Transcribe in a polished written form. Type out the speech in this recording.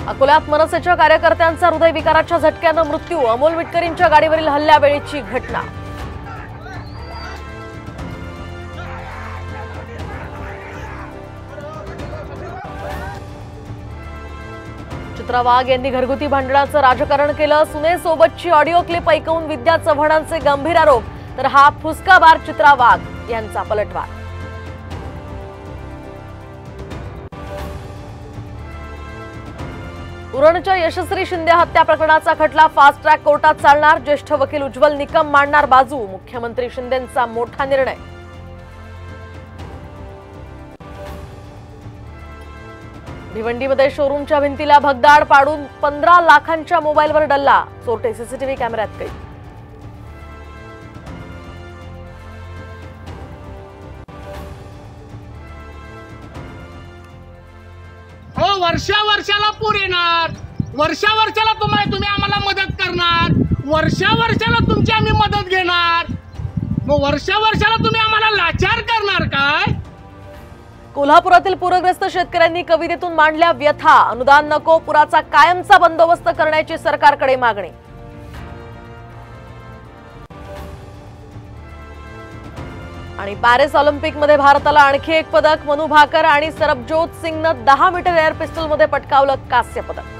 अकोल्यात मनसेच्या कार्यकर्त्यांचा हृदयविकाराच्या झटक्याने मृत्यू। अमोल मिटकरींच्या गाडीवरील हल्ल्यावेळीची घटना। चित्रा वाघ यांनी घरगुती भांडणाचं राजकारण केलं। सुनेसोबतची ऑडिओ क्लिप ऐकून विद्या चव्हाणांचे गंभीर आरोप, तर हा फुसकाबार चित्रा वाघ यांचा पलटवार। उरणच्या यशस्वी शिंदे हत्या प्रकरणाचा खटला फास्ट ट्रॅक कोर्टात चालणार। ज्येष्ठ वकील उज्ज्वल निकम मांडणार बाजू। मुख्यमंत्री शिंदेंचा मोठा निर्णय। भिवंडीमध्ये शोरूमच्या भिंतीला भगदाड पाडून 15 लाखांच्या मोबाईलवर डल्ला। चोरटे सीसीटीव्ही कॅमेऱ्यात कैद। हो, वर्षाला पूर येणार, वर्षाला तुम्ही आम्हाला मदत करणार, वर्षाला तुमची आम्ही मदत घेणार, मग वर्षाला तुम्ही आम्हाला लाचार करणार काय? कोल्हापुरातील पूरग्रस्त शेतकऱ्यांनी कवितेतून मांडल्या व्यथा। अनुदान नको, पुराचा कायमचा बंदोबस्त करण्याची सरकारकडे मागणी। आणि पॅरिस ऑलिम्पिकमध्ये भारताला आणखी एक पदक। मनू भाकर आणि सरबजोत सिंगनं 10 मीटर एअर पिस्टलमध्ये पटकावलं कांस्य पदक।